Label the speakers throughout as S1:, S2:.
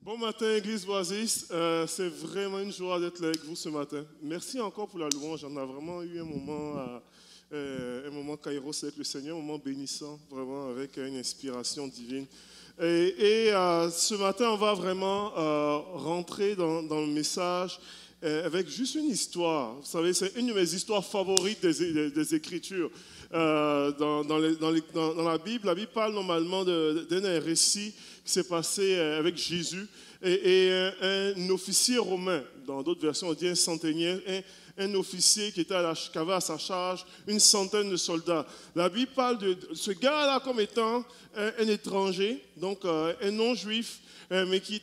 S1: Bon matin, Église Oasis. C'est vraiment une joie d'être là avec vous ce matin. Merci encore pour la louange. On a vraiment eu un moment kairos avec le Seigneur, un moment bénissant, vraiment avec une inspiration divine. Ce matin, on va vraiment rentrer dans le message avec juste une histoire. Vous savez, c'est une de mes histoires favorites des Écritures. Dans la Bible parle normalement d'un récit qui s'est passé avec Jésus et un officier romain. Dans d'autres versions, on dit un centenier, un officier qui avait à sa charge une centaine de soldats. La Bible parle de ce gars-là comme étant un étranger, donc un non-juif, mais qui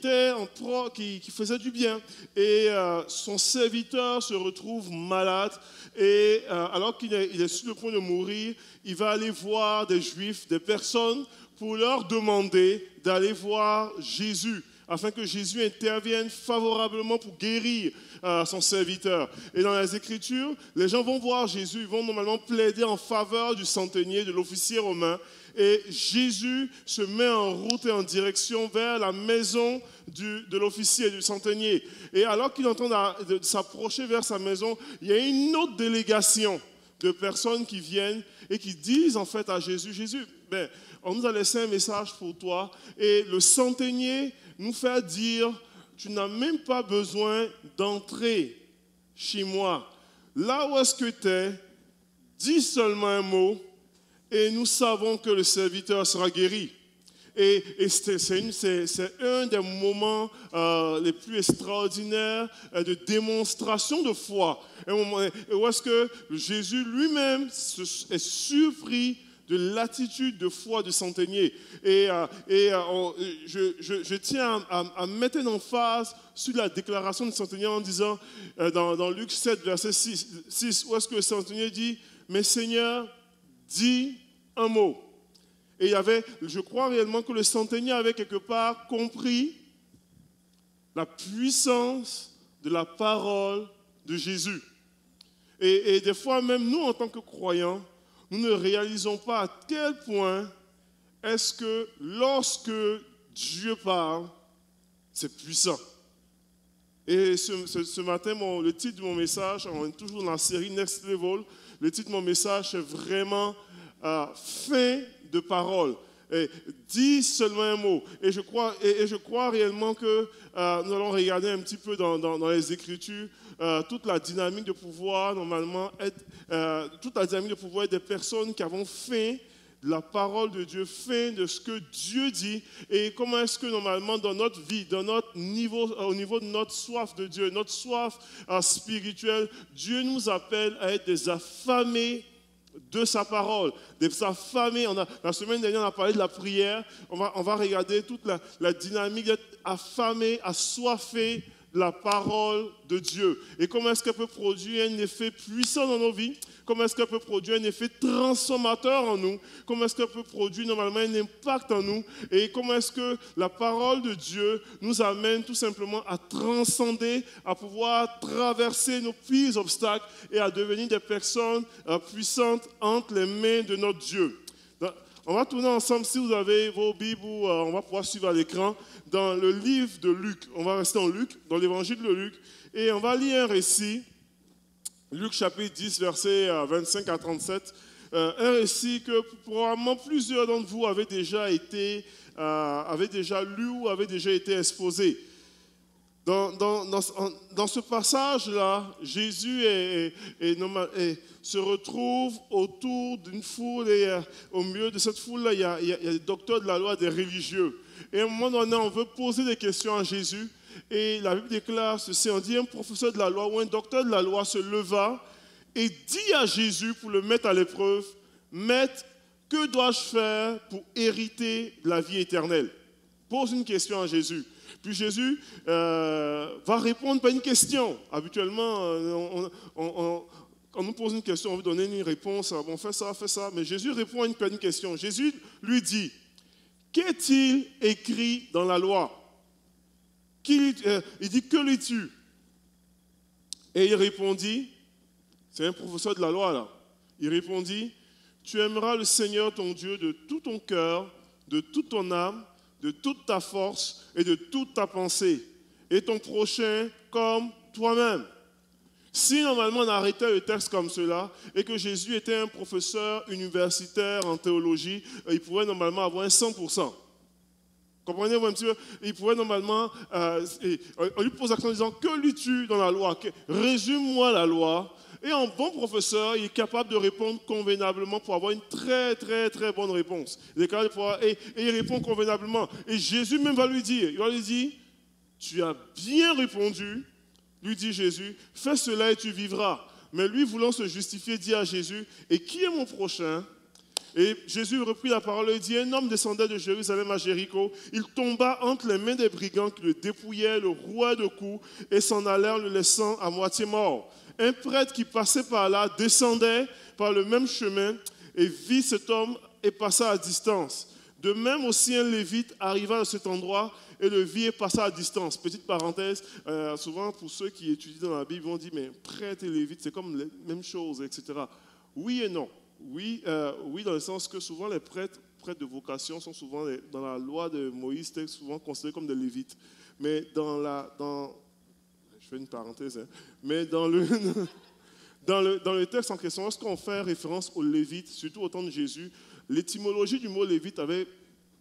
S1: faisait du bien. Et son serviteur se retrouve malade. Et alors qu'il est sur le point de mourir, il va aller voir des Juifs, des personnes, pour leur demander d'aller voir Jésus, afin que Jésus intervienne favorablement pour guérir son serviteur. Et dans les Écritures, les gens vont voir Jésus, ils vont normalement plaider en faveur du centenier, de l'officier romain. Et Jésus se met en route et en direction vers la maison de l'officier, du centenier. Et alors qu'il est en train de s'approcher vers sa maison, il y a une autre délégation de personnes qui viennent et qui disent en fait à Jésus, on nous a laissé un message pour toi. Et le centenier nous fait dire, tu n'as même pas besoin d'entrer chez moi. Là où est-ce que tu es, dis seulement un mot et nous savons que le serviteur sera guéri. Et c'est un des moments les plus extraordinaires de démonstration de foi. Où est-ce que Jésus lui-même est surpris de l'attitude de foi du centenier. Je tiens à mettre une emphase sur la déclaration du centenier en disant, dans Luc 7, verset 6, où est-ce que le centenier dit, « Mais Seigneur, dis un mot ». Et je crois réellement que le centenier avait quelque part compris la puissance de la parole de Jésus. Et des fois, même nous, en tant que croyants, nous ne réalisons pas à quel point est-ce que lorsque Dieu parle, c'est puissant. Et ce matin, le titre de mon message, on est toujours dans la série Next Level, le titre de mon message, c'est vraiment fin de parole. Dis seulement un mot. Et je crois réellement que nous allons regarder un petit peu dans les Écritures toute la dynamique de pouvoir normalement être des personnes qui avons faim de la parole de Dieu, faim de ce que Dieu dit, et comment est-ce que normalement dans notre vie, au niveau de notre soif de Dieu, notre soif spirituelle, Dieu nous appelle à être des affamés de sa parole, des affamés. La semaine dernière, on a parlé de la prière. On va regarder toute la dynamique d'être affamé, assoiffé de la parole de Dieu. Et comment est-ce qu'elle peut produire un effet puissant dans nos vies? Comment est-ce qu'elle peut produire un effet transformateur en nous? Comment est-ce qu'elle peut produire normalement un impact en nous? Et comment est-ce que la parole de Dieu nous amène tout simplement à transcender, à pouvoir traverser nos pires obstacles et à devenir des personnes puissantes entre les mains de notre Dieu? On va tourner ensemble, si vous avez vos Bibles, on va pouvoir suivre à l'écran, dans le livre de Luc. On va rester en Luc, dans l'évangile de Luc, et on va lire un récit, Luc chapitre 10, versets 25 à 37, un récit que probablement plusieurs d'entre vous avaient déjà lu ou avaient déjà été exposés. Dans ce passage-là, Jésus se retrouve autour d'une foule et au milieu de cette foule-là, il y a des docteurs de la loi, des religieux. Et à un moment donné, on veut poser des questions à Jésus et la Bible déclare ceci, on dit un professeur de la loi ou un docteur de la loi se leva et dit à Jésus pour le mettre à l'épreuve, « Maître, que dois-je faire pour hériter la vie éternelle ?» Pose une question à Jésus. Puis Jésus va répondre par une question. Habituellement, quand on nous pose une question, on veut donner une réponse. Bon, fais ça. Mais Jésus répond à une question. Jésus lui dit, qu'est-il écrit dans la loi? Il dit, que lis-tu? Et il répondit, c'est un professeur de la loi là. Il répondit, tu aimeras le Seigneur ton Dieu de tout ton cœur, de toute ton âme, de toute ta force et de toute ta pensée, et ton prochain comme toi-même. Si normalement on arrêtait le texte comme cela et que Jésus était un professeur universitaire en théologie, il pourrait normalement avoir un 100%. Comprenez-vous un petit peu? Il pourrait normalement, on lui pose la question en disant, que lis-tu dans la loi? Résume-moi la loi. Et un bon professeur, il est capable de répondre convenablement pour avoir une très, très, très bonne réponse. Il est capable de pouvoir, et il répond convenablement. Et Jésus même va lui dire, tu as bien répondu, lui dit Jésus, fais cela et tu vivras. Mais lui, voulant se justifier, dit à Jésus, et qui est mon prochain? Et Jésus reprit la parole et dit, un homme descendait de Jérusalem à Jéricho, il tomba entre les mains des brigands qui le dépouillaient, le rouaient de coups et s'en allèrent le laissant à moitié mort. Un prêtre qui passait par là descendait par le même chemin et vit cet homme et passa à distance. De même aussi un lévite arriva à cet endroit et le vit et passa à distance. Petite parenthèse, souvent pour ceux qui étudient dans la Bible, ils vont dire, mais prêtre et lévite, c'est comme les mêmes choses, etc. Oui et non. Oui, dans le sens que souvent les prêtres de vocation sont souvent, dans la loi de Moïse, souvent considérés comme des lévites. Mais je fais une parenthèse, hein, mais dans le texte en question, lorsqu'on fait référence aux lévites, surtout au temps de Jésus, l'étymologie du mot lévite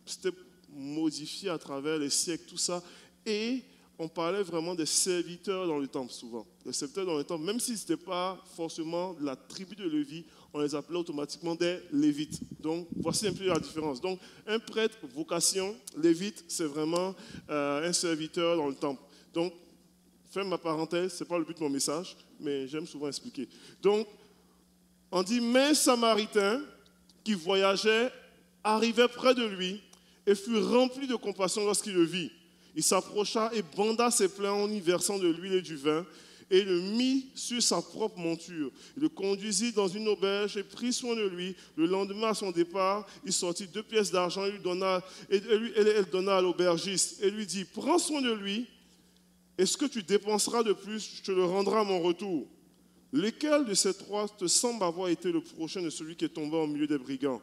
S1: c'était modifié à travers les siècles, tout ça, et on parlait vraiment des serviteurs dans le temple souvent. Les serviteurs dans le temple, même si ce n'était pas forcément de la tribu de Lévi, on les appelait automatiquement des lévites. Donc, voici un peu la différence. Donc, un prêtre, vocation, lévite, c'est vraiment un serviteur dans le temple. Donc, ferme ma parenthèse, ce n'est pas le but de mon message, mais j'aime souvent expliquer. Donc, on dit, mais un Samaritain qui voyageait arrivait près de lui et fut rempli de compassion lorsqu'il le vit. Il s'approcha et banda ses plaies en y versant de l'huile et du vin et le mit sur sa propre monture. Il le conduisit dans une auberge et prit soin de lui. Le lendemain, à son départ, il sortit 2 pièces d'argent et elle donna à l'aubergiste et lui dit, prends soin de lui et ce que tu dépenseras de plus, je te le rendrai à mon retour. Lequel de ces 3 te semble avoir été le prochain de celui qui est tombé au milieu des brigands?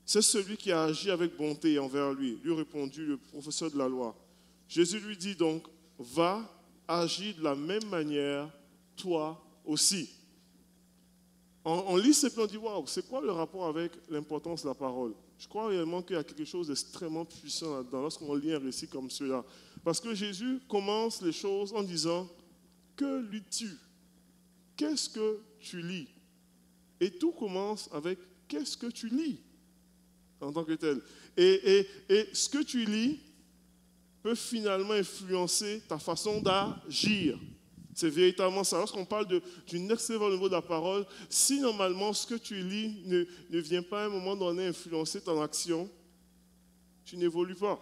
S1: C'est celui qui a agi avec bonté envers lui, lui répondit le professeur de la loi. Jésus lui dit donc, va, agis de la même manière, toi aussi. On lit ce plan, on dit, waouh, c'est quoi le rapport avec l'importance de la parole? Je crois réellement qu'il y a quelque chose d'extrêmement puissant là-dedans lorsqu'on lit un récit comme cela. Parce que Jésus commence les choses en disant, que lis-tu? Qu'est-ce que tu lis? Et tout commence avec, qu'est-ce que tu lis? En tant que tel. Et ce que tu lis peut finalement influencer ta façon d'agir. C'est véritablement ça. Lorsqu'on parle d'une excellence au niveau de la parole, si normalement ce que tu lis ne vient pas à un moment donné influencer ton action, tu n'évolues pas.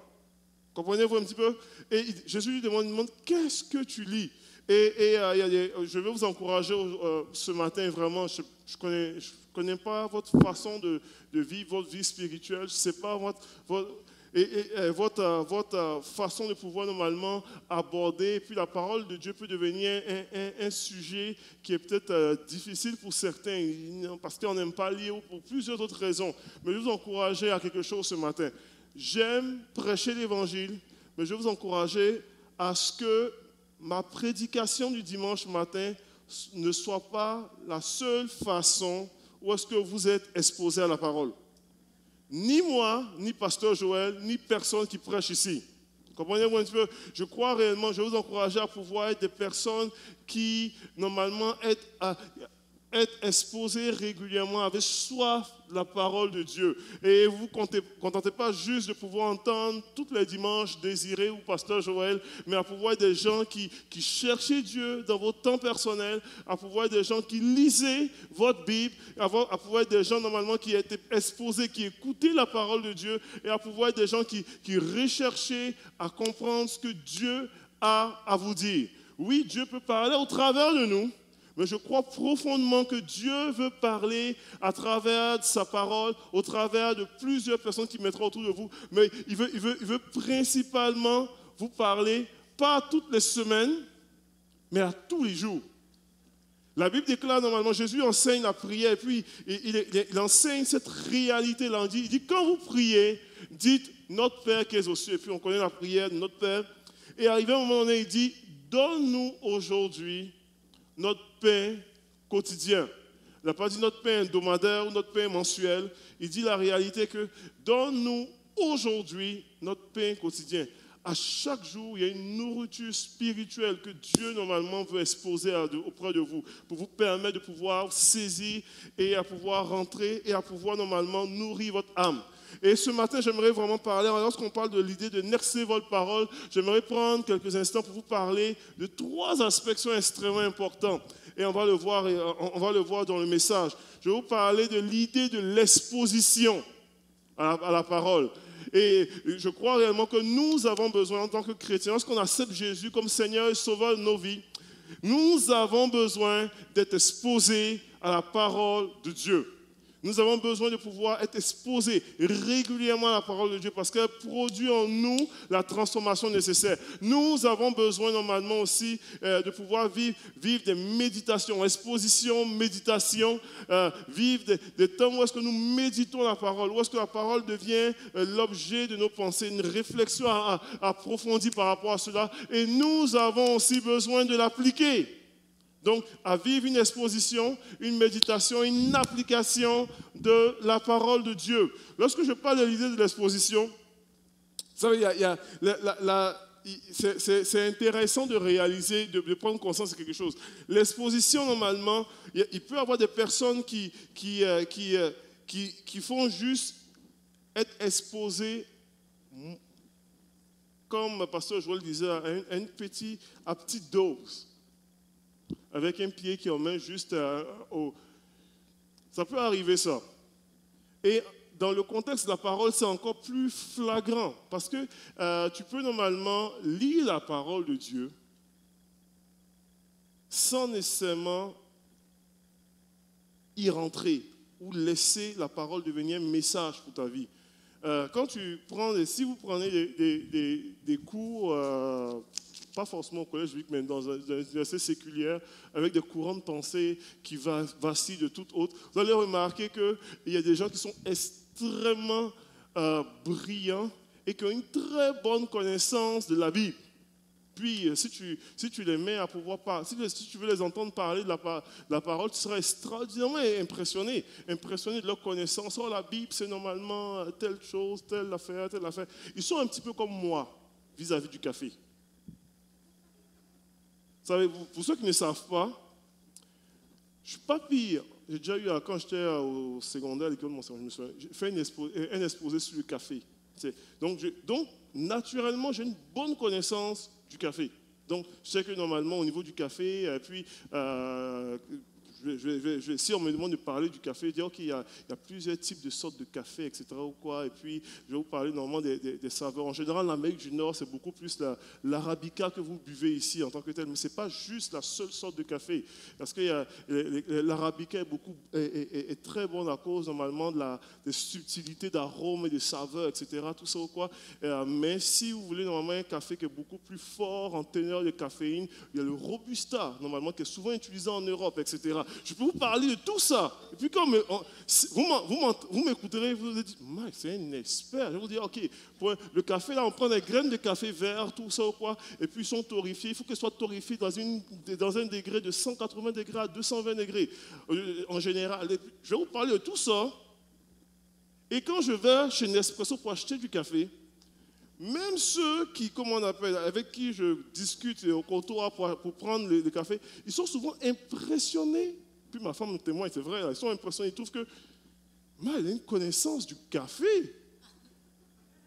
S1: Comprenez-vous un petit peu? Et Jésus lui demande, qu'est-ce que tu lis? Je vais vous encourager ce matin, vraiment, je ne connais pas votre façon de vivre votre vie spirituelle, je ne sais pas votre façon de pouvoir normalement aborder. Et puis la parole de Dieu peut devenir un sujet qui est peut-être difficile pour certains, parce qu'on n'aime pas lire ou pour plusieurs autres raisons. Mais je vais vous encourager à quelque chose ce matin. J'aime prêcher l'évangile, mais je vais vous encourager à ce que ma prédication du dimanche matin ne soit pas la seule façon où est-ce que vous êtes exposé à la parole. Ni moi, ni pasteur Joël, ni personne qui prêche ici. Comprenez-vous un petit peu? Je crois réellement, je vais vous encourager à pouvoir être des personnes qui, normalement, être exposées régulièrement avec soif de la parole de Dieu. Et vous ne contentez pas juste de pouvoir entendre tous les dimanches Désiré ou pasteur Joël, mais à pouvoir être des gens qui cherchaient Dieu dans votre temps personnel, à pouvoir être des gens qui lisaient votre Bible, à pouvoir être des gens normalement qui étaient exposés, qui écoutaient la parole de Dieu, et à pouvoir être des gens qui recherchaient à comprendre ce que Dieu a à vous dire. Oui, Dieu peut parler au travers de nous, mais je crois profondément que Dieu veut parler à travers de sa parole, au travers de plusieurs personnes qui mettront autour de vous. Mais il veut principalement vous parler, pas toutes les semaines, mais à tous les jours. La Bible déclare normalement, Jésus enseigne la prière, et puis il enseigne cette réalité-là. Il dit, quand vous priez, dites, notre Père qui est aux cieux. Et puis on connaît la prière de notre Père. Et arrivé à un moment donné, il dit, donne-nous aujourd'hui notre pain quotidien. Il n'a pas dit notre pain hebdomadaire ou notre pain mensuel. Il dit la réalité que donne-nous aujourd'hui notre pain quotidien. À chaque jour, il y a une nourriture spirituelle que Dieu normalement veut exposer auprès de vous pour vous permettre de pouvoir saisir et à pouvoir rentrer et à pouvoir normalement nourrir votre âme. Et ce matin, j'aimerais vraiment parler, lorsqu'on parle de l'idée de nexer votre parole, j'aimerais prendre quelques instants pour vous parler de 3 aspects qui sont extrêmement importants. Et on va le voir dans le message. Je vais vous parler de l'idée de l'exposition à la parole. Et je crois réellement que nous avons besoin en tant que chrétiens, lorsqu'on accepte Jésus comme Seigneur et Sauveur de nos vies, nous avons besoin d'être exposés à la parole de Dieu. Nous avons besoin de pouvoir être exposés régulièrement à la parole de Dieu parce qu'elle produit en nous la transformation nécessaire. Nous avons besoin normalement aussi de pouvoir vivre des méditations, exposition, méditation, vivre des temps où est-ce que nous méditons la parole, où est-ce que la parole devient l'objet de nos pensées, une réflexion approfondie par rapport à cela. Et nous avons aussi besoin de l'appliquer. Donc, à vivre une exposition, une méditation, une application de la parole de Dieu. Lorsque je parle de l'idée de l'exposition, vous savez, c'est intéressant de réaliser, de prendre conscience de quelque chose. L'exposition, normalement, il peut y avoir des personnes qui font juste être exposées, comme Pasteur Joël disait, à une petite dose. Avec un pied qui en met juste au... Ça peut arriver ça. Et dans le contexte de la parole, c'est encore plus flagrant. Parce que tu peux normalement lire la parole de Dieu sans nécessairement y rentrer ou laisser la parole devenir un message pour ta vie. Si vous prenez des cours... pas forcément au collège biblique, mais dans une université séculière, avec des courants de pensée qui vacillent de toute autre, vous allez remarquer qu'il y a des gens qui sont extrêmement brillants et qui ont une très bonne connaissance de la Bible. Puis, si tu les mets à pouvoir parler, si tu veux les entendre parler de la parole, tu seras extraordinairement impressionné de leur connaissance. Oh, la Bible, c'est normalement telle chose, telle affaire. Ils sont un petit peu comme moi vis-à-vis du café. Vous savez, pour ceux qui ne savent pas, je ne suis pas pire. J'ai déjà eu, quand j'étais au secondaire, à l'école de mon secondaire, j'ai fait un exposé sur le café. Donc, naturellement, j'ai une bonne connaissance du café. Donc, je sais que normalement, au niveau du café, puis, si on me demande de parler du café, je dis ok, il y a plusieurs types de sortes de café, etc. Ou quoi, et puis je vais vous parler normalement des saveurs. En général, l'Amérique du Nord, c'est beaucoup plus l'arabica que vous buvez ici en tant que tel, mais ce n'est pas juste la seule sorte de café, parce que l'arabica est très bon à cause normalement des subtilités d'arômes et de saveurs, etc. Tout ça ou quoi. Mais si vous voulez normalement un café qui est beaucoup plus fort en teneur de caféine, il y a le Robusta, normalement, qui est souvent utilisé en Europe, etc. Je peux vous parler de tout ça. Et puis quand vous m'écouterez, vous vous dites, Mike, c'est un expert. Je vais vous dire, ok, pour le café, là, on prend des graines de café vert, tout ça ou quoi, et puis ils sont torréfiés. Il faut qu'elles soient torréfiées dans un degré de 180 degrés à 220 degrés. En général, je vais vous parler de tout ça. Et quand je vais chez Nespresso pour acheter du café, même ceux avec qui je discute au comptoir pour prendre le café, ils sont souvent impressionnés. Puis ma femme me témoigne, c'est vrai, ils sont impressionnés. Ils trouvent que, il a une connaissance du café.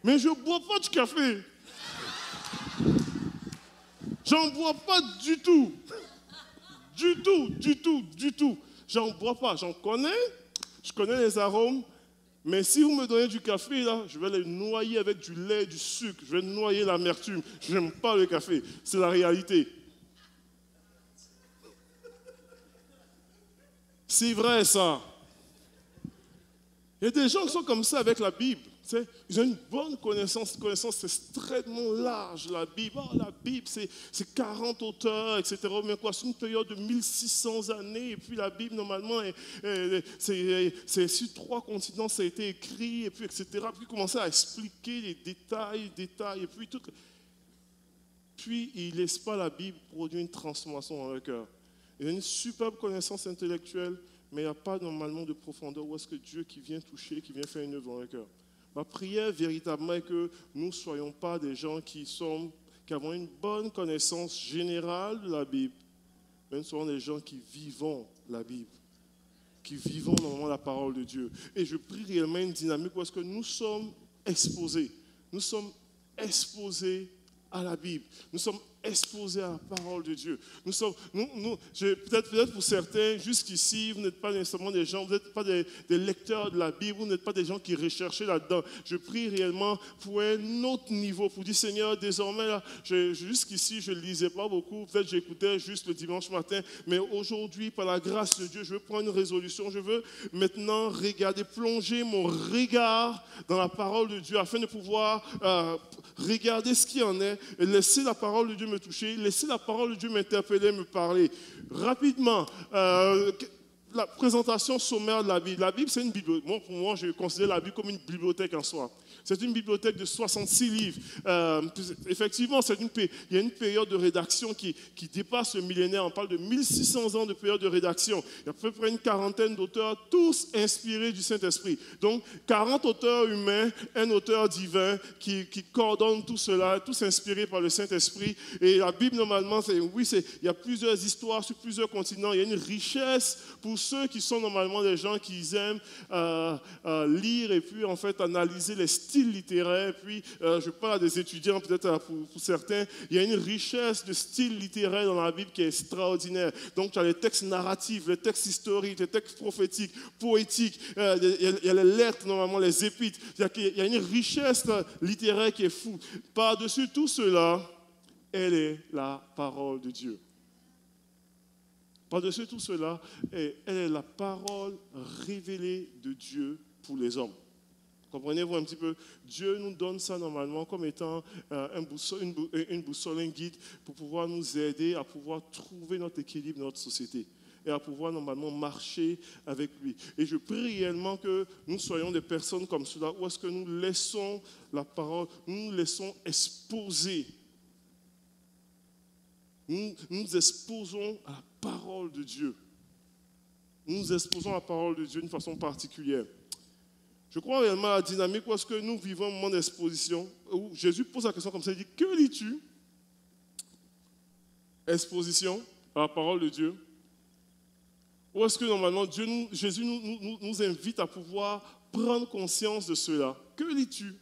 S1: Mais je ne bois pas du café. J'en bois pas du tout. Du tout. J'en bois pas. J'en connais. Je connais les arômes. Mais si vous me donnez du café, là, je vais le noyer avec du lait, du sucre. Je vais noyer l'amertume. Je n'aime pas le café. C'est la réalité. C'est vrai, ça. Il y a des gens qui sont comme ça avec la Bible. Ils ont une bonne connaissance extrêmement large, la Bible. Oh, la Bible, c'est 40 auteurs, etc. Mais quoi, c'est une période de 1600 années. Et puis la Bible, normalement, c'est sur 3 continents, ça a été écrit, et puis, etc. Puis ils commençaient à expliquer les détails, et puis tout. Puis ils ne laissent pas la Bible produire une transformation dans leur cœur. Ils ont une superbe connaissance intellectuelle, mais il n'y a pas normalement de profondeur. Où est-ce que Dieu qui vient toucher, qui vient faire une œuvre dans leur cœur? Ma prière véritablement est que nous ne soyons pas des gens qui avons une bonne connaissance générale de la Bible, mais nous soyons des gens qui vivons la Bible, qui vivons normalement la parole de Dieu. Et je prie réellement une dynamique où est-ce que nous sommes exposés. Nous sommes exposés à la Bible. Nous sommes exposés à la parole de Dieu. Peut-être pour certains, jusqu'ici, vous n'êtes pas nécessairement des gens, vous n'êtes pas des lecteurs de la Bible, vous n'êtes pas des gens qui recherchent là-dedans. Je prie réellement pour un autre niveau, pour dire, Seigneur, désormais, là, jusqu'ici, je ne lisais pas beaucoup, peut-être j'écoutais juste le dimanche matin, mais aujourd'hui, par la grâce de Dieu, je veux prendre une résolution, je veux maintenant plonger mon regard dans la parole de Dieu, afin de pouvoir regarder ce qui en est, et laisser la parole de Dieu me toucher, laisser la parole de Dieu m'interpeller, me parler. Rapidement, la présentation sommaire de la Bible. La Bible, c'est une bibliothèque. Moi, pour moi, je considère la Bible comme une bibliothèque en soi. C'est une bibliothèque de 66 livres. Effectivement, il y a une période de rédaction qui dépasse le millénaire. On parle de 1600 ans de période de rédaction. Il y a à peu près une quarantaine d'auteurs, tous inspirés du Saint-Esprit. Donc, 40 auteurs humains, un auteur divin qui coordonne tout cela, tous inspirés par le Saint-Esprit. Et la Bible, normalement, il y a plusieurs histoires sur plusieurs continents. Il y a une richesse pour ceux qui sont normalement des gens qui aiment lire et puis, en fait, analyser les styles littéraires. Puis, je parle à des étudiants, peut-être pour certains, il y a une richesse de style littéraire dans la Bible qui est extraordinaire. Donc, tu as les textes narratifs, les textes historiques, les textes prophétiques, poétiques, il y a les lettres, normalement, les épîtres. Il y a une richesse littéraire qui est fou. Par-dessus tout cela, elle est la parole de Dieu. Par-dessus tout cela, elle est la parole révélée de Dieu pour les hommes. Comprenez-vous un petit peu? Dieu nous donne ça normalement comme étant une boussole, un guide pour pouvoir nous aider à pouvoir trouver notre équilibre dans notre société et à pouvoir normalement marcher avec lui. Et je prie réellement que nous soyons des personnes comme cela, où est-ce que nous laissons la parole, nous laissons exposer. Nous nous exposons à la parole de Dieu. Nous nous exposons à la parole de Dieu d'une façon particulière. Je crois réellement à la dynamique où est-ce que nous vivons un moment d'exposition, où Jésus pose la question comme ça, il dit, que lis-tu? Exposition à la parole de Dieu. Où est-ce que normalement Jésus nous invite à pouvoir prendre conscience de cela? Que lis-tu?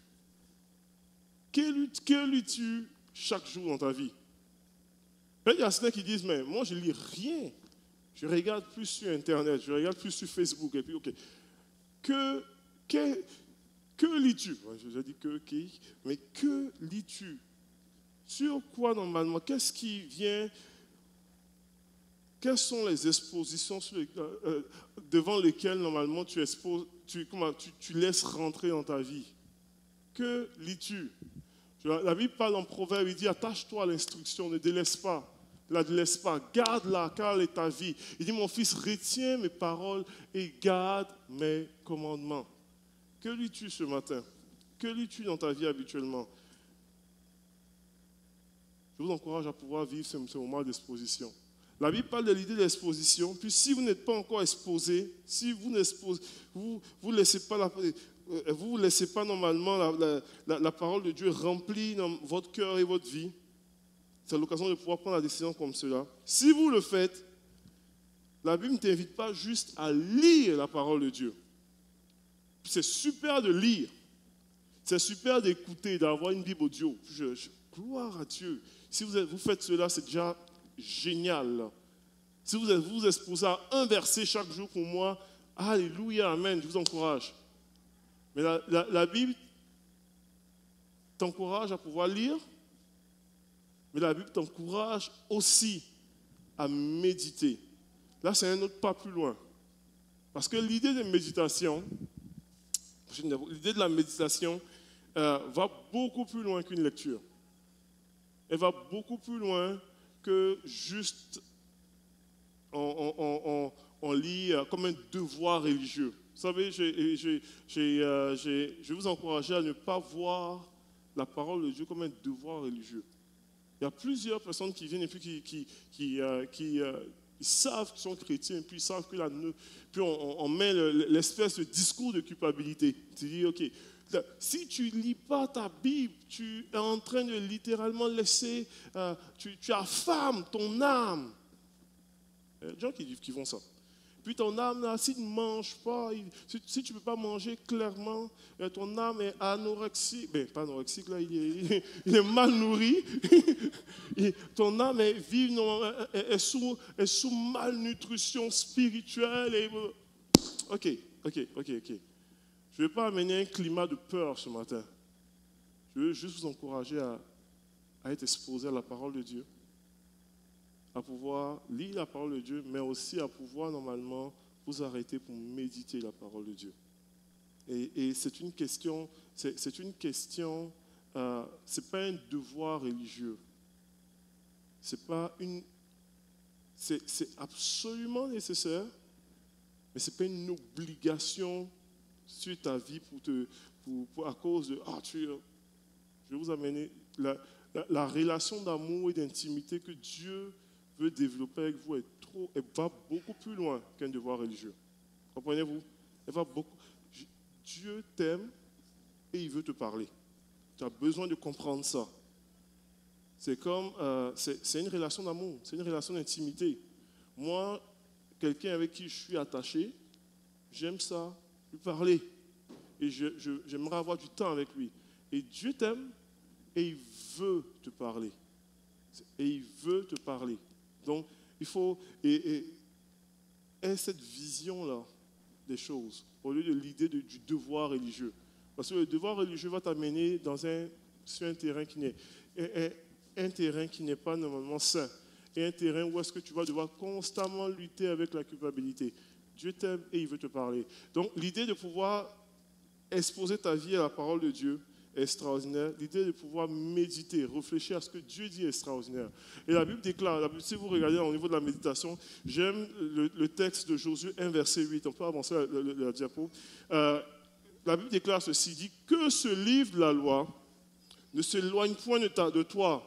S1: Que lis-tu chaque jour dans ta vie? Il y a certains qui disent, mais moi je ne lis rien. Je regarde plus sur Internet, je regarde plus sur Facebook. Et puis, ok. Que lis-tu? Je dis mais que lis-tu? Sur quoi normalement? Qu'est-ce qui vient? Quelles sont les expositions devant lesquelles normalement tu laisses rentrer dans ta vie? Que lis-tu? La Bible parle en Proverbe, il dit, attache-toi à l'instruction, ne délaisse pas. La délaisse pas, garde-la car elle est ta vie. Il dit, mon fils, retiens mes paroles et garde mes commandements. Que lis-tu ce matin? Que lis-tu dans ta vie habituellement? Je vous encourage à pouvoir vivre ce moment d'exposition. La Bible parle de l'idée d'exposition. Puis si vous n'êtes pas encore exposé, si vous ne laissez pas normalement la parole de Dieu remplir dans votre cœur et votre vie, c'est l'occasion de pouvoir prendre la décision comme cela. Si vous le faites, la Bible ne t'invite pas juste à lire la parole de Dieu. C'est super de lire. C'est super d'écouter, d'avoir une Bible audio. Gloire à Dieu. Si vous faites cela, c'est déjà génial. Si vous vous exposez à un verset chaque jour pour moi, alléluia, amen, je vous encourage. Mais la Bible t'encourage à pouvoir lire, mais la Bible t'encourage aussi à méditer. Là, c'est un autre pas plus loin. Parce que l'idée de méditation, L'idée de la méditation va beaucoup plus loin qu'une lecture. Elle va beaucoup plus loin que juste on lit comme un devoir religieux. Vous savez, je vais vous encourager à ne pas voir la parole de Dieu comme un devoir religieux. Il y a plusieurs personnes qui viennent et puis ils savent qu'ils sont chrétiens, puis ils savent que puis on met l'espèce de discours de culpabilité. Tu dis, ok, si tu ne lis pas ta Bible, tu es en train de littéralement laisser, tu affames ton âme. Il y a des gens qui font ça. Puis ton âme, là, si tu ne manges pas, si tu ne peux pas manger clairement, ton âme est anorexique. Mais pas anorexique, là, il est mal nourri. Ton âme est sous malnutrition spirituelle. Ok. Je ne vais pas amener un climat de peur ce matin. Je veux juste vous encourager à être exposé à la parole de Dieu, à pouvoir lire la parole de Dieu, mais aussi à pouvoir normalement vous arrêter pour méditer la parole de Dieu. Et c'est une question, c'est pas un devoir religieux. C'est absolument nécessaire, mais c'est pas une obligation sur ta vie à cause de je vais vous amener la relation d'amour et d'intimité que Dieu veut développer avec vous elle va beaucoup plus loin qu'un devoir religieux. Comprenez-vous? Elle va beaucoup. Dieu t'aime et il veut te parler. Tu as besoin de comprendre ça. C'est comme, c'est une relation d'amour, c'est une relation d'intimité. Moi, quelqu'un avec qui je suis attaché, j'aime ça, lui parler. Et j'aimerais avoir du temps avec lui. Et Dieu t'aime et il veut te parler. Et il veut te parler. Donc, il faut et cette vision-là des choses, au lieu de l'idée du devoir religieux. Parce que le devoir religieux va t'amener sur un terrain qui n'est pas normalement sain. Et un terrain où est-ce que tu vas devoir constamment lutter avec la culpabilité. Dieu t'aime et il veut te parler. Donc, l'idée de pouvoir exposer ta vie à la parole de Dieu est extraordinaire. L'idée de pouvoir méditer, réfléchir à ce que Dieu dit est extraordinaire. Et la Bible déclare, si vous regardez au niveau de la méditation, j'aime le texte de Josué 1, verset 8. On peut avancer la diapo. La Bible déclare ceci, dit que ce livre de la loi ne s'éloigne point de toi.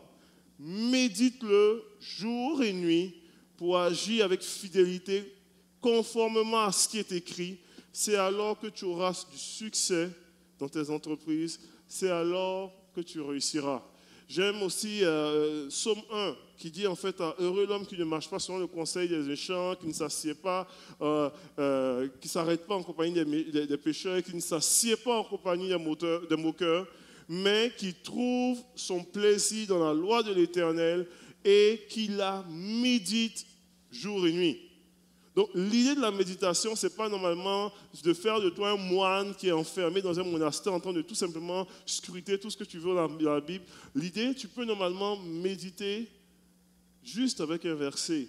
S1: Médite-le jour et nuit pour agir avec fidélité conformément à ce qui est écrit. C'est alors que tu auras du succès dans tes entreprises. C'est alors que tu réussiras. J'aime aussi Psaume 1 qui dit en fait heureux l'homme qui ne marche pas selon le conseil des méchants, qui ne s'assied pas, qui ne s'arrête pas en compagnie des pécheurs, qui ne s'assied pas en compagnie des moqueurs, mais qui trouve son plaisir dans la loi de l'Éternel et qui la médite jour et nuit. Donc l'idée de la méditation, ce n'est pas normalement de faire de toi un moine qui est enfermé dans un monastère en train de tout simplement scruter tout ce que tu veux dans la Bible. L'idée, tu peux normalement méditer juste avec un verset.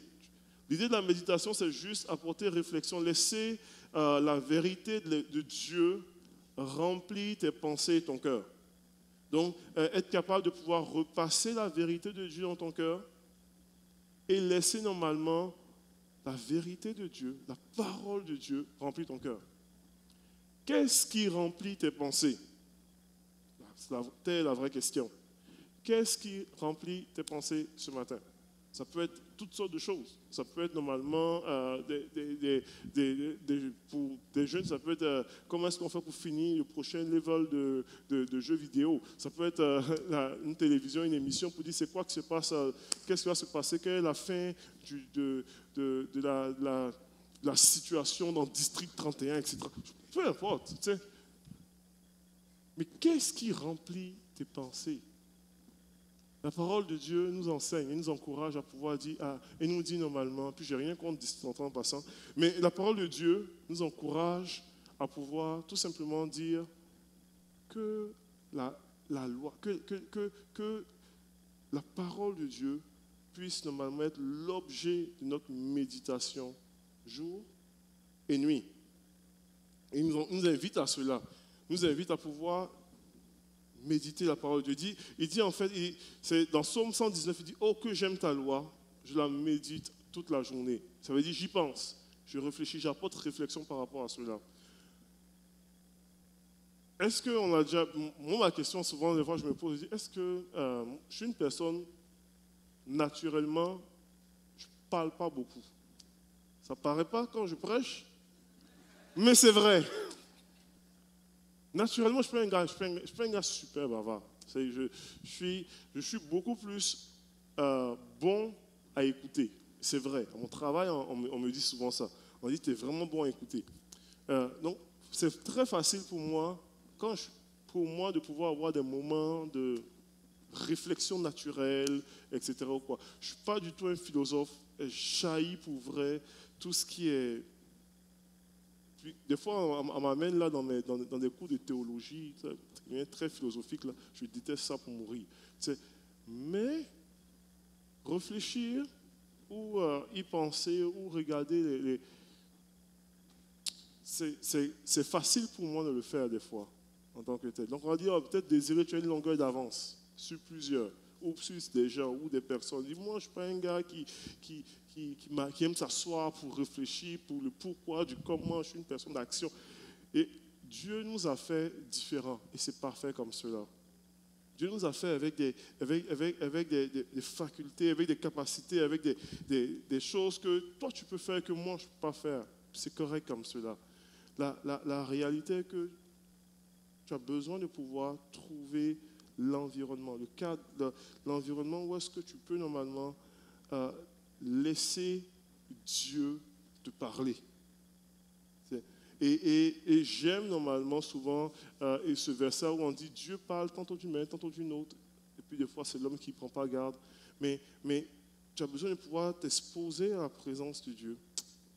S1: L'idée de la méditation, c'est juste apporter réflexion, laisser la vérité de Dieu remplir tes pensées et ton cœur. Donc être capable de pouvoir repasser la vérité de Dieu dans ton cœur et laisser normalement la vérité de Dieu, la parole de Dieu remplit ton cœur. Qu'est-ce qui remplit tes pensées? C'est la vraie question. Qu'est-ce qui remplit tes pensées ce matin? Ça peut être toutes sortes de choses. Ça peut être normalement, pour des jeunes, ça peut être comment est-ce qu'on fait pour finir le prochain level de jeux vidéo. Ça peut être une télévision, une émission pour dire c'est quoi qui se passe, qu'est-ce qui va se passer, quelle est la fin de la situation dans le district 31, etc. Peu importe, tu sais. Mais qu'est-ce qui remplit tes pensées? La parole de Dieu nous enseigne et nous encourage à pouvoir dire, et nous dit normalement, puis j'ai rien contre distinction en passant, mais la parole de Dieu nous encourage à pouvoir tout simplement dire que la loi, que la parole de Dieu puisse normalement être l'objet de notre méditation jour et nuit. Et il nous invite à cela. nous invite à pouvoir méditer la parole de Dieu. Il dit en fait, c'est dans Psaume 119, il dit « Oh, que j'aime ta loi, je la médite toute la journée. » Ça veut dire j'y pense, je réfléchis, j'apporte réflexion par rapport à cela. Est-ce qu'on a déjà... Moi, ma question, souvent, des fois, je me pose, je dis, est-ce que je suis une personne, naturellement, je ne parle pas beaucoup. Ça ne paraît pas quand je prêche, mais c'est vrai. Naturellement, je suis pas un gars super bavard. Je suis beaucoup plus bon à écouter. C'est vrai. À mon travail, on me dit souvent ça. On dit, tu es vraiment bon à écouter. Donc, c'est très facile pour moi, de pouvoir avoir des moments de réflexion naturelle, etc. Je ne suis pas du tout un philosophe. Je jaillis pour vrai tout ce qui est... Des fois, on m'amène là dans des cours de théologie, très philosophique, là, je déteste ça pour mourir. Mais réfléchir ou y penser ou regarder, c'est facile pour moi de le faire des fois, en tant que tel. Donc on va dire, peut-être désirer tu as une longueur d'avance sur plusieurs, ou sur des gens, ou des personnes. Moi, je ne suis pas un gars qui aime s'asseoir pour réfléchir, pour le pourquoi, du comment, je suis une personne d'action. Et Dieu nous a fait différents, et c'est parfait comme cela. Dieu nous a fait avec des facultés, avec des capacités, avec des choses que toi tu peux faire que moi je ne peux pas faire. C'est correct comme cela. La réalité est que tu as besoin de pouvoir trouver l'environnement, le cadre, l'environnement où est-ce que tu peux normalement laisser Dieu te parler. Et j'aime normalement souvent ce verset où on dit Dieu parle tantôt d'une manière, tantôt d'une autre. Et puis des fois c'est l'homme qui ne prend pas garde. Mais tu as besoin de pouvoir t'exposer à la présence de Dieu,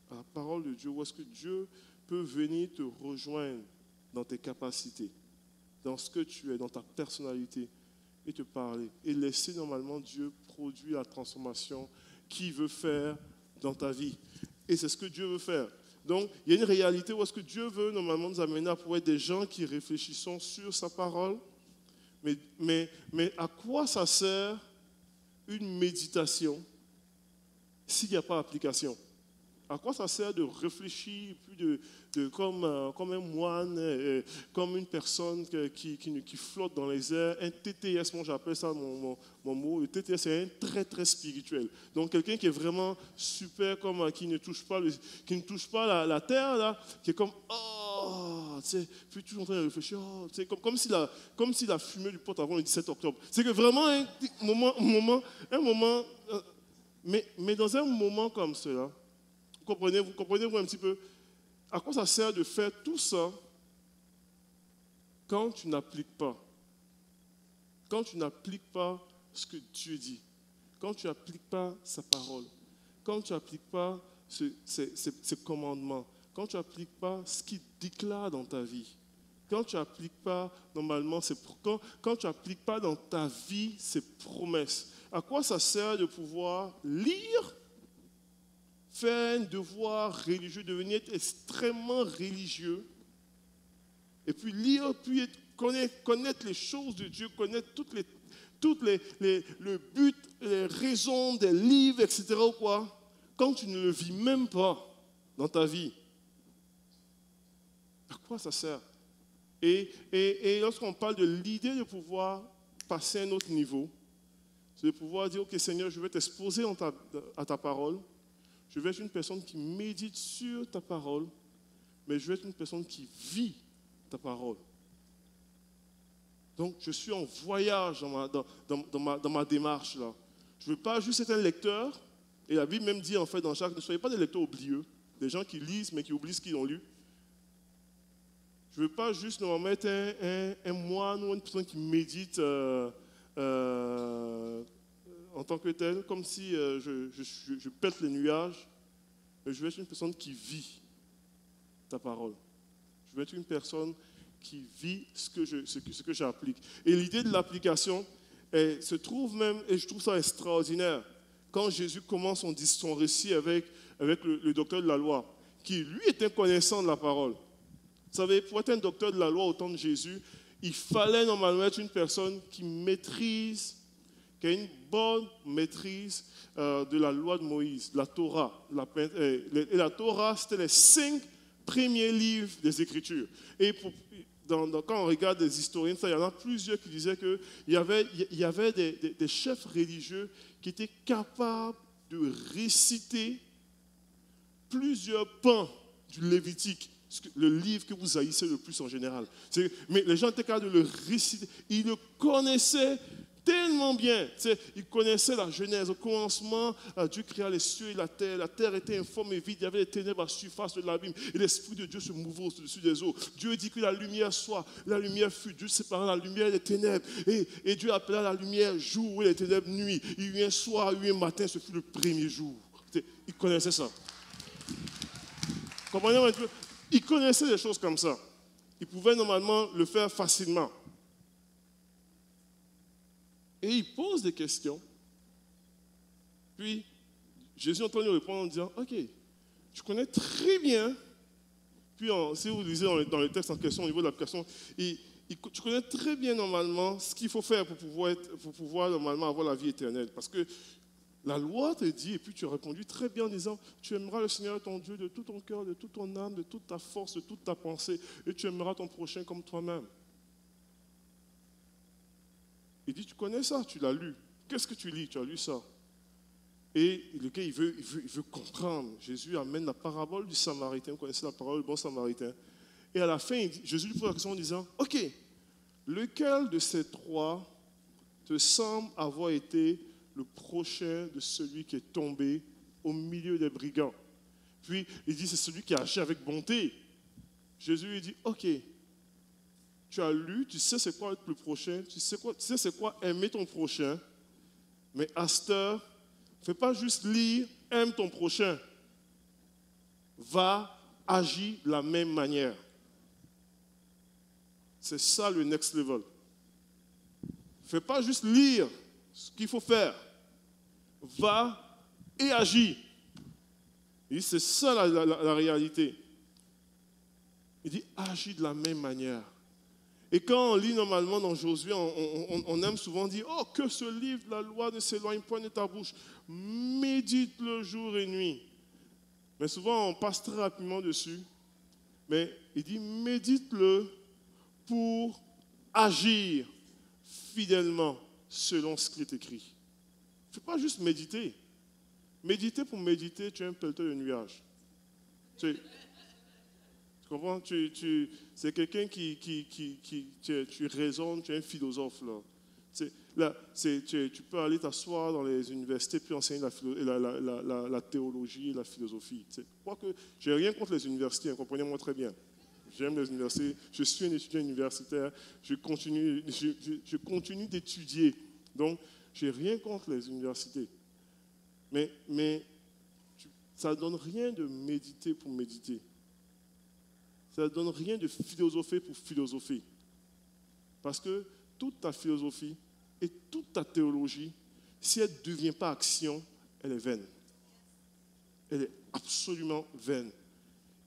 S1: à la parole de Dieu, où est-ce que Dieu peut venir te rejoindre dans tes capacités, dans ce que tu es, dans ta personnalité, et te parler. Et laisser normalement Dieu produire la transformation qu'il veut faire dans ta vie. Et c'est ce que Dieu veut faire. Donc, il y a une réalité où est-ce que Dieu veut normalement nous amener à pouvoir être des gens qui réfléchissons sur sa parole. Mais à quoi ça sert une méditation s'il n'y a pas d'application? À quoi ça sert de réfléchir plus comme un moine, comme une personne qui flotte dans les airs, un TTS, moi j'appelle ça mon mot, le TTS c'est un très très spirituel. Donc quelqu'un qui est vraiment super, qui ne touche pas la terre, là, qui est comme, oh, tu sais, puis toujours en train de réfléchir, oh, tu sais, comme s'il a fumé du pot avant le 17 octobre. C'est que vraiment un moment mais dans un moment comme cela, vous comprenez un petit peu à quoi ça sert de faire tout ça quand tu n'appliques pas? Quand tu n'appliques pas ce que Dieu dit, quand tu n'appliques pas sa parole, quand tu n'appliques pas ses commandements, quand tu n'appliques pas ce qu'il déclare dans ta vie, quand tu n'appliques pas normalement, quand tu n'appliques pas dans ta vie ses promesses, à quoi ça sert de pouvoir lire, faire un devoir religieux, devenir extrêmement religieux, et puis lire, puis connaître les choses de Dieu, connaître le but, les raisons des livres, etc. ou quoi, quand tu ne le vis même pas dans ta vie, à quoi ça sert? Et lorsqu'on parle de l'idée de pouvoir passer à un autre niveau, c'est de pouvoir dire, ok Seigneur, je vais t'exposer à ta parole, je vais être une personne qui médite sur ta parole, mais je vais être une personne qui vit ta parole. Donc, je suis en voyage dans ma démarche là. Je ne veux pas juste être un lecteur, et la Bible même dit en fait dans Jacques, ne soyez pas des lecteurs oublieux, des gens qui lisent mais qui oublient ce qu'ils ont lu. Je ne veux pas juste normalement être un moine ou une personne qui médite en tant que tel, comme si je pète les nuages, mais je veux être une personne qui vit ta parole. Je veux être une personne qui vit ce que j'applique. Et l'idée de l'application se trouve même, et je trouve ça extraordinaire, quand Jésus commence son récit avec le docteur de la loi, qui lui est un connaissant de la parole. Vous savez, pour être un docteur de la loi au temps de Jésus, il fallait normalement être une personne qui maîtrise, qui a une bonne maîtrise de la loi de Moïse, de la Torah. Et la Torah, c'était les 5 premiers livres des Écritures. Et quand on regarde des historiens, il y en a plusieurs qui disaient qu'il y avait des chefs religieux qui étaient capables de réciter plusieurs pans du Lévitique, le livre que vous haïssez le plus en général. Mais les gens étaient capables de le réciter. Ils le connaissaient tellement bien. Ils connaissaient la Genèse. Au commencement, Dieu créa les cieux et la terre. La terre était informe et vide. Il y avait des ténèbres à la surface de l'abîme. Et l'Esprit de Dieu se mouvait au-dessus des eaux. Dieu dit que la lumière soit. La lumière fut. Dieu sépara la lumière et les ténèbres. Et Dieu appela la lumière jour et les ténèbres nuit. Il y eut un soir, il y eut un matin. Ce fut le premier jour. Ils connaissaient ça. Comprenez un peu? Ils connaissaient des choses comme ça. Ils pouvaient normalement le faire facilement. Et ils posent des questions. Puis, Jésus est en train de lui répondre en disant, OK, je connais très bien. Puis, si vous lisez dans le texte en question, au niveau de l'application, tu connais très bien normalement ce qu'il faut faire pour pouvoir normalement avoir la vie éternelle. Parce que la loi te dit, et puis tu as répondu très bien en disant, tu aimeras le Seigneur ton Dieu de tout ton cœur, de toute ton âme, de toute ta force, de toute ta pensée, et tu aimeras ton prochain comme toi-même. Il dit, tu connais ça, tu l'as lu. Qu'est-ce que tu lis? Tu as lu ça. Et le gars, il veut comprendre. Jésus amène la parabole du Samaritain. Vous connaissez la parole du bon Samaritain. Et à la fin, Jésus lui pose la question en disant, OK, lequel de ces 3 te semble avoir été le prochain de celui qui est tombé au milieu des brigands? Puis, il dit, c'est celui qui a agi avec bonté. Jésus lui dit, OK, tu as lu, tu sais c'est quoi être le prochain, tu sais c'est quoi aimer ton prochain, mais à cette heure, ne fais pas juste lire, aime ton prochain. Va, agir de la même manière. C'est ça le next level. Ne fais pas juste lire ce qu'il faut faire. Va et agis. Il dit, c'est ça la réalité. Il dit, agis de la même manière. Et quand on lit normalement dans Josué, on aime souvent dire, oh, que ce livre de la loi ne s'éloigne point de ta bouche. Médite-le jour et nuit. Mais souvent, on passe très rapidement dessus. Mais il dit, médite-le pour agir fidèlement selon ce qui est écrit. Il ne faut pas juste méditer. Méditer pour méditer, tu es un pelleteur de nuages. Tu comprends? C'est quelqu'un tu raisonnes, tu es un philosophe. Tu peux aller t'asseoir dans les universités puis enseigner la théologie et la philosophie. Quoique, je n'ai rien contre les universités, comprenez-moi très bien. J'aime les universités, je suis un étudiant universitaire, je continue d'étudier. Donc, je n'ai rien contre les universités. Mais ça ne donne rien de méditer pour méditer. Ça ne donne rien de philosopher pour philosopher. Parce que toute ta philosophie et toute ta théologie, si elle ne devient pas action, elle est vaine. Elle est absolument vaine.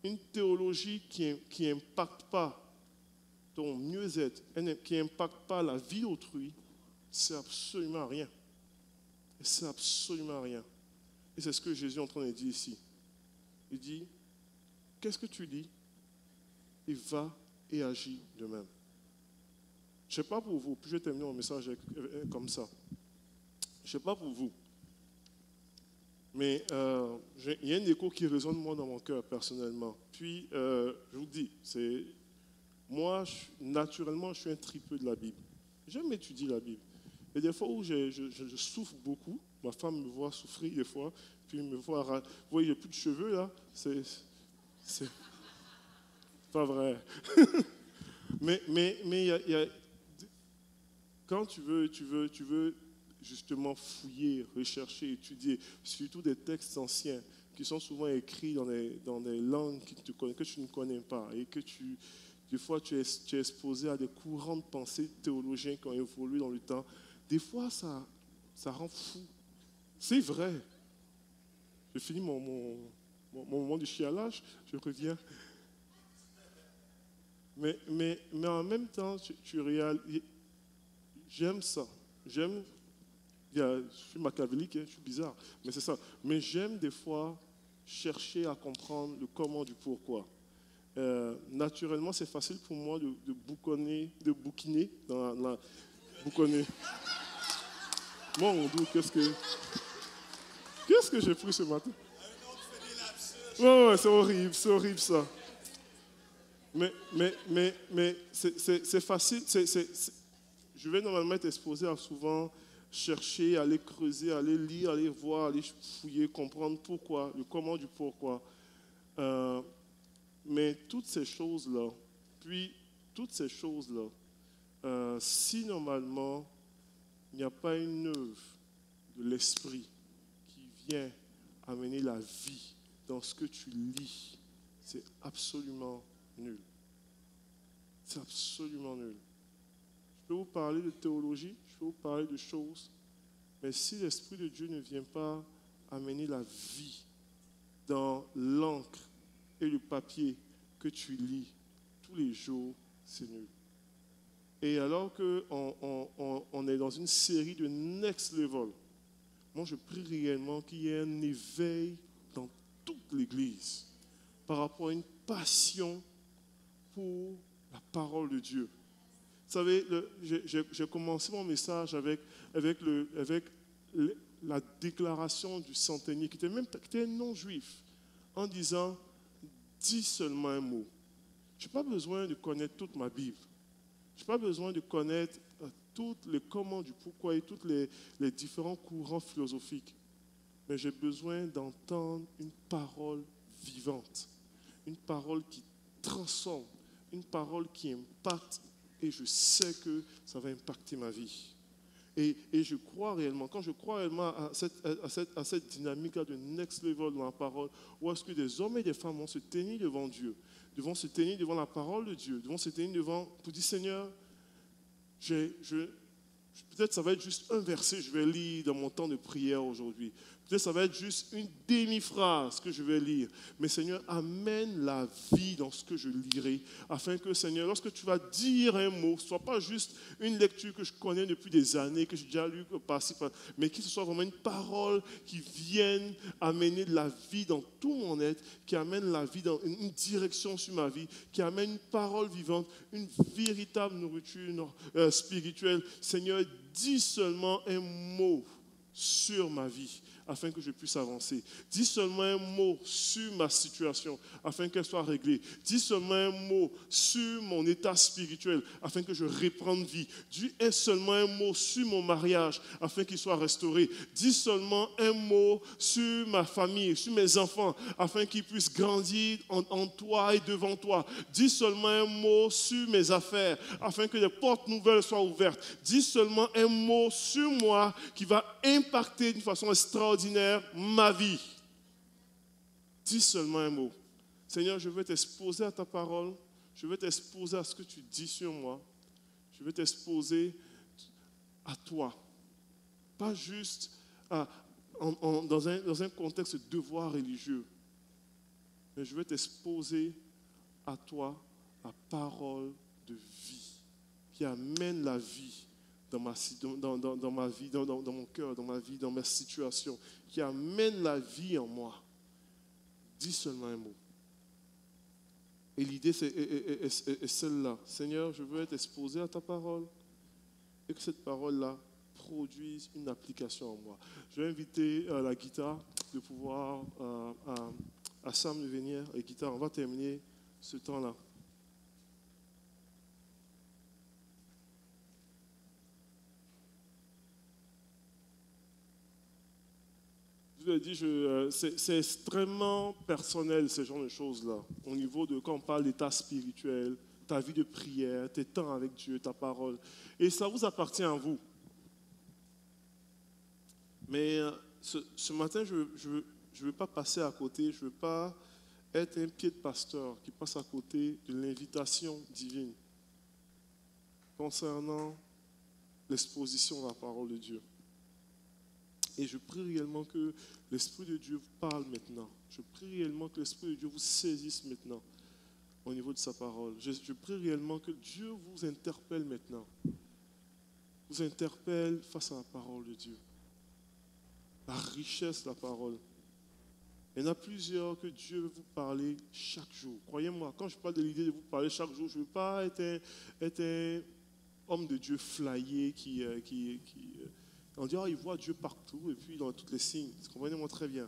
S1: Une théologie qui n'impacte pas ton mieux-être, qui n'impacte pas la vie d'autrui, c'est absolument rien. C'est absolument rien. Et c'est ce que Jésus est en train de dire ici. Il dit, qu'est-ce que tu lis? Et va et agis de même. Je ne sais pas pour vous, puis je vais terminer mon message comme ça. Je ne sais pas pour vous, mais il y a un écho qui résonne moi dans mon cœur personnellement. Puis, je vous dis, moi, naturellement, je suis un tripeux de la Bible. J'aime étudier la Bible. Et des fois où je souffre beaucoup, ma femme me voit souffrir des fois, puis me voit, vous voyez, j'ai plus de cheveux là, c'est pas vrai. mais quand tu veux justement fouiller, rechercher, étudier, surtout des textes anciens qui sont souvent écrits dans des langues que tu ne connais pas et que des fois tu es exposé à des courants de pensée théologiens qui ont évolué dans le temps. Des fois, ça rend fou. C'est vrai. Je finis mon moment de chialage, je reviens. Mais en même temps, tu réalises, j'aime ça. J'aime, je suis machiavélique, hein, je suis bizarre, mais c'est ça. Mais j'aime des fois chercher à comprendre le comment du pourquoi. Naturellement, c'est facile pour moi de bouquiner dans la bouconner. Mon Dieu, qu'est-ce que j'ai pris ce matin? Ouais, c'est horrible ça. Mais c'est facile. Je vais normalement être exposé à souvent chercher, aller creuser, aller lire, aller voir, aller fouiller, comprendre pourquoi, le comment du pourquoi. Euh, mais toutes ces choses-là, si normalement il n'y a pas une œuvre de l'esprit qui vient amener la vie dans ce que tu lis, c'est absolument nul. C'est absolument nul. Je peux vous parler de théologie, je peux vous parler de choses, mais si l'Esprit de Dieu ne vient pas amener la vie dans l'encre et le papier que tu lis tous les jours, c'est nul. Et alors qu'on est dans une série de next level, moi je prie réellement qu'il y ait un éveil dans toute l'Église par rapport à une passion pour la parole de Dieu. Vous savez, j'ai commencé mon message avec la déclaration du centenier, qui était non-juif, en disant, dis seulement un mot. Je n'ai pas besoin de connaître toute ma Bible. Je n'ai pas besoin de connaître tous les comment du pourquoi et tous les différents courants philosophiques. Mais j'ai besoin d'entendre une parole vivante, une parole qui transforme, une parole qui impacte, et je sais que ça va impacter ma vie. Et je crois réellement, quand je crois réellement à cette dynamique-là de next level dans la parole, où est-ce que des hommes et des femmes vont se tenir devant Dieu, vont se tenir devant la parole de Dieu, vont se tenir devant, pour dire Seigneur, peut-être ça va être juste un verset que je vais lire dans mon temps de prière aujourd'hui. Peut-être ça va être juste une demi-phrase que je vais lire. Mais Seigneur, amène la vie dans ce que je lirai, afin que Seigneur, lorsque tu vas dire un mot, ce ne soit pas juste une lecture que je connais depuis des années, que j'ai déjà lu par-ci, mais que ce soit vraiment une parole qui vienne amener de la vie dans tout mon être, qui amène la vie dans une direction sur ma vie, qui amène une parole vivante, une véritable nourriture spirituelle. Seigneur, dis seulement un mot sur ma vie, afin que je puisse avancer. Dis seulement un mot sur ma situation, afin qu'elle soit réglée. Dis seulement un mot sur mon état spirituel, afin que je reprenne vie. Dis seulement un mot sur mon mariage, afin qu'il soit restauré. Dis seulement un mot sur ma famille, sur mes enfants, afin qu'ils puissent grandir en toi et devant toi. Dis seulement un mot sur mes affaires, afin que les portes nouvelles soient ouvertes. Dis seulement un mot sur moi qui va impacter d'une façon extraordinaire ma vie. Dis seulement un mot. Seigneur, je veux t'exposer à ta parole. Je veux t'exposer à ce que tu dis sur moi. Je veux t'exposer à toi. Pas juste dans un contexte de devoir religieux. Mais je veux t'exposer à toi la parole de vie qui amène la vie dans ma vie, dans mon cœur, dans ma vie, dans ma situation, qui amène la vie en moi. Dis seulement un mot. Et l'idée est celle-là. Seigneur, je veux être exposé à ta parole et que cette parole-là produise une application en moi. Je vais inviter la guitare de pouvoir à Sam de venir. La guitare, on va terminer ce temps-là. Je l'ai dit, c'est extrêmement personnel, ce genre de choses-là. Au niveau de quand on parle d'état spirituel, ta vie de prière, tes temps avec Dieu, ta parole. Et ça vous appartient à vous. Mais ce matin, je ne veux pas passer à côté, je ne veux pas être un pied de pasteur qui passe à côté de l'invitation divine concernant l'exposition de la parole de Dieu. Et je prie réellement que l'Esprit de Dieu vous parle maintenant. Je prie réellement que l'Esprit de Dieu vous saisisse maintenant. au niveau de sa parole. Je prie réellement que Dieu vous interpelle maintenant. Vous interpelle face à la parole de Dieu. La richesse de la parole. Il y en a plusieurs que Dieu veut vous parler chaque jour. Croyez-moi, quand je parle de l'idée de vous parler chaque jour, je ne veux pas être un homme de Dieu flyé on dit, il voit Dieu partout et puis dans tous les signes. Comprenez-moi très bien.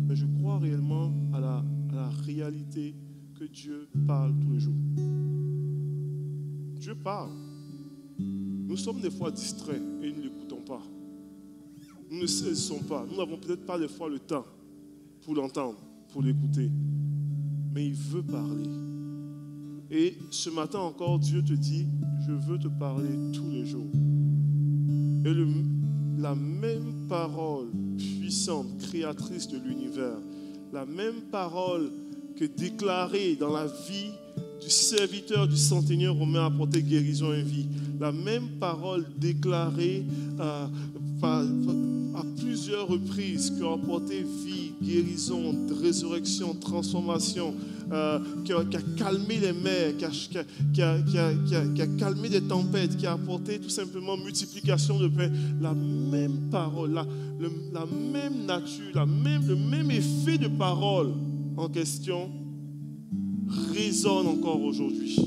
S1: Mais je crois réellement à la réalité que Dieu parle tous les jours. Dieu parle. Nous sommes des fois distraits et nous ne l'écoutons pas. Nous ne saisissons pas. Nous n'avons peut-être pas des fois le temps pour l'entendre, pour l'écouter. Mais il veut parler. Et ce matin encore, Dieu te dit, je veux te parler tous les jours. Et la même parole puissante, créatrice de l'univers, la même parole que déclarée dans la vie du serviteur du centenier romain a apporté guérison et vie, la même parole déclarée à plusieurs reprises qui a apporté vie, guérison, résurrection, transformation, qui a calmé les mers, qui a calmé des tempêtes, qui a apporté tout simplement multiplication de pain. La même parole, la même nature, le même effet de parole en question résonne encore aujourd'hui.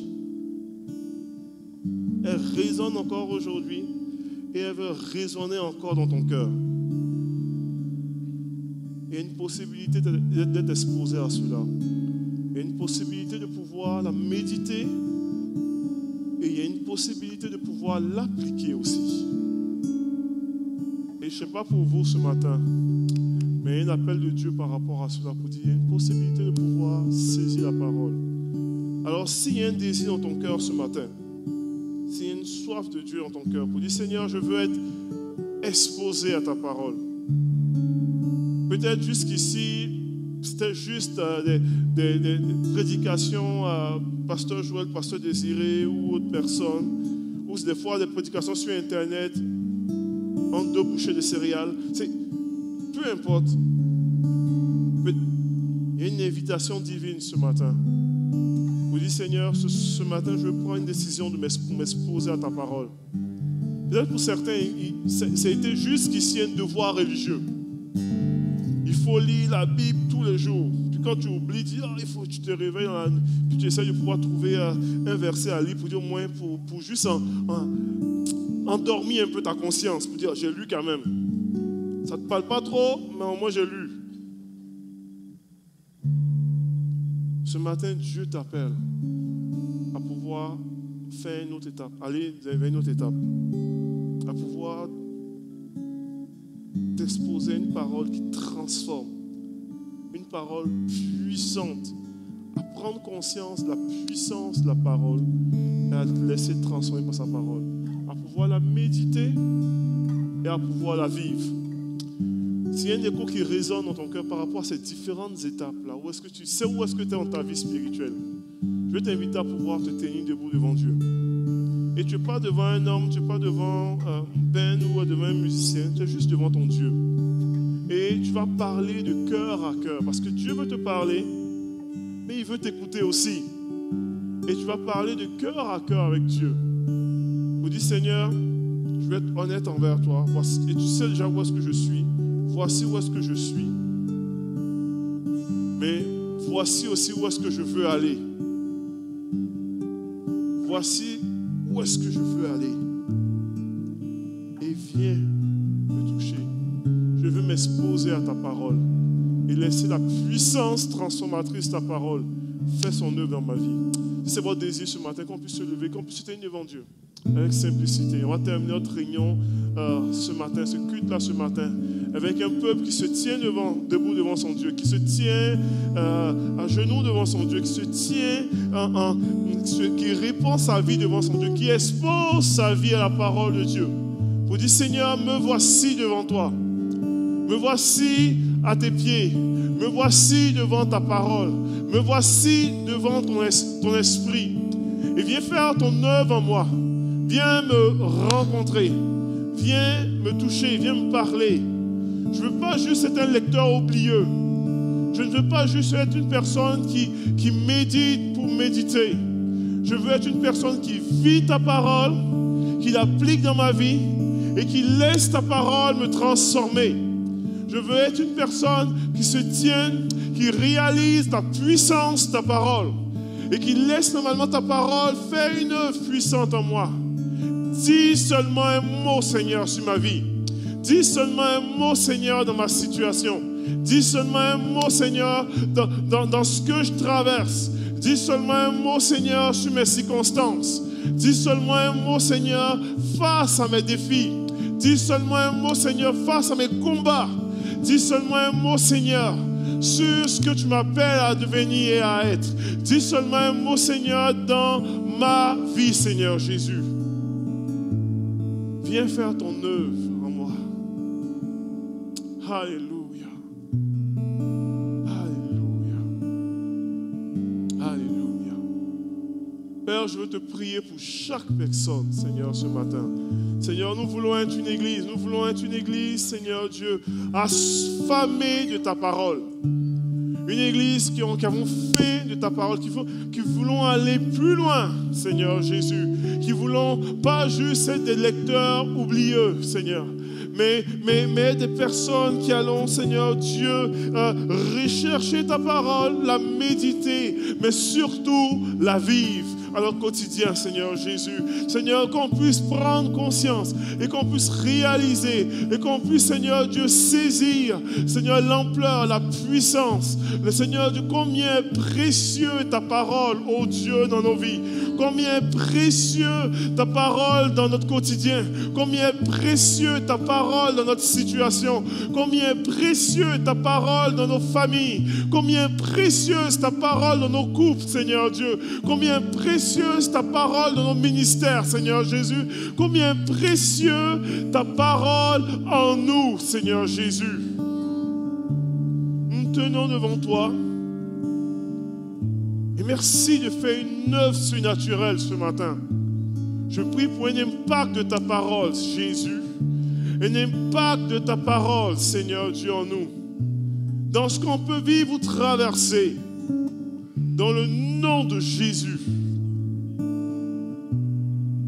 S1: Elle résonne encore aujourd'hui et elle veut résonner encore dans ton cœur. Il y a une possibilité d'être exposé à cela. Il y a une possibilité de pouvoir la méditer et il y a une possibilité de pouvoir l'appliquer aussi. Et je ne sais pas pour vous ce matin, mais il y a un appel de Dieu par rapport à cela pour dire, il y a une possibilité de pouvoir saisir la parole. Alors s'il y a un désir dans ton cœur ce matin, s'il y a une soif de Dieu dans ton cœur, pour dire, Seigneur, je veux être exposé à ta parole. Peut-être jusqu'ici, c'était juste des prédications à Pasteur Joël, Pasteur Désiré ou autre personne, ou des fois des prédications sur Internet, en 2 bouchées de céréales. Peu importe. Il y a une invitation divine ce matin. Vous dites, Seigneur, ce matin, je veux prendre une décision pour m'exposer à ta parole. Peut-être pour certains, ça a été jusqu'ici un devoir religieux. Il faut lire la Bible tous les jours. Puis quand tu oublies, tu dis, il faut que tu te réveilles, puis tu essaies de pouvoir trouver un verset à lire pour dire au moins, pour juste endormir un peu ta conscience, pour dire, j'ai lu quand même. Ça ne te parle pas trop, mais au moins j'ai lu. Ce matin, Dieu t'appelle à pouvoir faire une autre étape, aller vers une autre étape, à pouvoir t'exposer une parole qui transforme, une parole puissante, à prendre conscience de la puissance de la parole et à te laisser transformer par sa parole, à pouvoir la méditer et à pouvoir la vivre. S'il y a un écho qui résonne dans ton cœur par rapport à ces différentes étapes-là, où est-ce que tu sais où est-ce que tu es dans ta vie spirituelle, je vais t'inviter à pouvoir te tenir debout devant Dieu. Et tu n'es pas devant un homme, tu n'es pas devant un band ou devant un musicien, tu es juste devant ton Dieu. Et tu vas parler de cœur à cœur, parce que Dieu veut te parler, mais il veut t'écouter aussi. Et tu vas parler de cœur à cœur avec Dieu. Vous dites, Seigneur, je vais être honnête envers toi, et tu sais déjà où est-ce que je suis. Voici où est-ce que je suis. Mais voici aussi où est-ce que je veux aller. Voici où est-ce que je veux aller. Et viens me toucher. Je veux m'exposer à ta parole et laisser la puissance transformatrice de ta parole faire son œuvre dans ma vie. C'est votre désir ce matin qu'on puisse se lever, qu'on puisse se tenir devant Dieu avec simplicité. On va terminer notre réunion ce matin, ce culte-là ce matin, avec un peuple qui se tient debout devant son Dieu, qui se tient à genoux devant son Dieu, qui se tient, qui répand sa vie devant son Dieu, qui expose sa vie à la parole de Dieu. Pour dire, Seigneur, me voici devant toi. Me voici à tes pieds. Me voici devant ta parole. Me voici devant ton esprit. Et viens faire ton œuvre en moi. Viens me rencontrer. Viens me toucher. Viens me parler. Je ne veux pas juste être un lecteur oublieux. Je Je ne veux pas juste être une personne qui médite pour méditer. Je veux être une personne qui vit ta parole, qui l'applique dans ma vie et qui laisse ta parole me transformer. Je veux être une personne qui se tienne, qui réalise ta puissance, ta parole, et qui laisse normalement ta parole faire une œuvre puissante en moi. Dis seulement un mot, Seigneur, sur ma vie. Dis seulement un mot, Seigneur, dans ma situation. Dis seulement un mot, Seigneur, dans ce que je traverse. Dis seulement un mot, Seigneur, sur mes circonstances. Dis seulement un mot, Seigneur, face à mes défis. Dis seulement un mot, Seigneur, face à mes combats. Dis seulement un mot, Seigneur, sur ce que tu m'appelles à devenir et à être. Dis seulement un mot, Seigneur, dans ma vie, Seigneur Jésus. Viens faire ton œuvre en moi. Alléluia. Alléluia. Alléluia. Père, je veux te prier pour chaque personne, Seigneur, ce matin. Seigneur, nous voulons être une église. Nous voulons être une église, Seigneur Dieu, affamée de ta parole. Une église qui avons fait de ta parole, qui voulons aller plus loin, Seigneur Jésus. Qui voulons pas juste être des lecteurs oublieux, Seigneur. Mais des personnes qui allons, Seigneur Dieu, rechercher ta parole, la méditer, mais surtout la vivre à notre quotidien, Seigneur Jésus. Seigneur, qu'on puisse prendre conscience et qu'on puisse réaliser et qu'on puisse, Seigneur Dieu, saisir, Seigneur, l'ampleur, la puissance, le Seigneur Dieu, combien est précieux ta parole, ô Dieu, dans nos vies. Combien est précieux ta parole dans notre quotidien. Combien est précieux ta parole dans notre situation. Combien est précieux ta parole dans nos familles. Combien est précieuse ta parole dans nos couples, Seigneur Dieu. Combien est précieuse ta parole dans nos ministères, Seigneur Jésus. Combien est précieux ta parole en nous, Seigneur Jésus. Nous tenons devant toi. Et merci de faire une œuvre surnaturelle ce matin. Je prie pour un impact de ta parole, Jésus. Un impact de ta parole, Seigneur Dieu, en nous. Dans ce qu'on peut vivre ou traverser. Dans le nom de Jésus.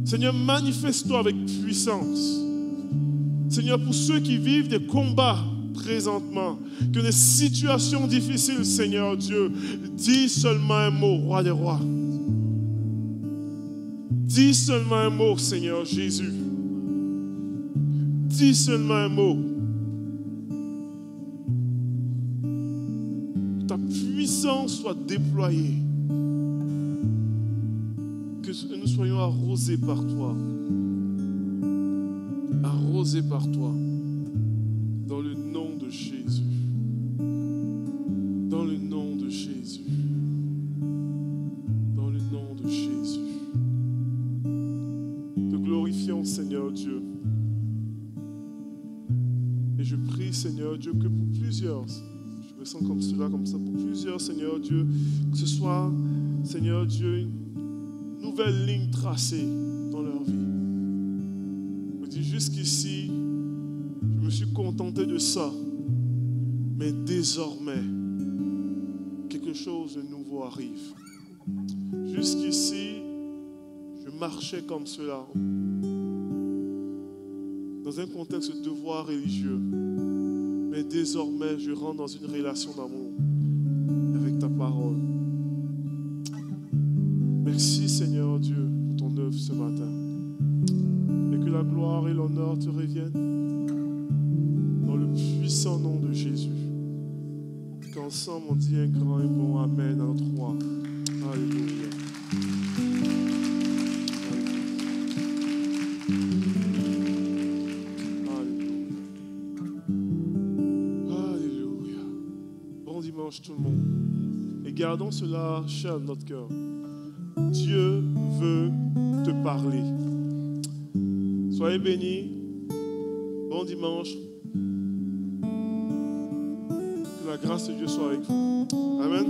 S1: Seigneur, manifeste-toi avec puissance. Seigneur, pour ceux qui vivent des combats présentement, que des situations difficiles, Seigneur Dieu, dis seulement un mot, roi des rois. Dis seulement un mot, Seigneur Jésus. Dis seulement un mot. Que ta puissance soit déployée. Que nous soyons arrosés par toi. Arrosés par toi. Dans le nom de Jésus. Dans le nom de Jésus. Dans le nom de Jésus. Te glorifions, Seigneur Dieu. Et je prie, Seigneur Dieu, que pour plusieurs, je me sens comme cela, comme ça, pour plusieurs, Seigneur Dieu, que ce soit, Seigneur Dieu, une nouvelle ligne tracée dans leur vie. Je dis jusqu'ici, je me suis contenté de ça, mais désormais, quelque chose de nouveau arrive. Jusqu'ici, je marchais comme cela, dans un contexte de devoir religieux, mais désormais, je rentre dans une relation d'amour avec ta parole. Merci, Seigneur Dieu, pour ton œuvre ce matin. Et que la gloire et l'honneur te reviennent. Dans le puissant nom de Jésus. Qu'ensemble on dit un grand et bon Amen à notre roi. Alléluia. Alléluia. Alléluia. Bon dimanche tout le monde. Et gardons cela cher dans notre cœur. Dieu veut te parler. Soyez bénis. Bon dimanche. Que la grâce de Dieu soit avec vous. Amen.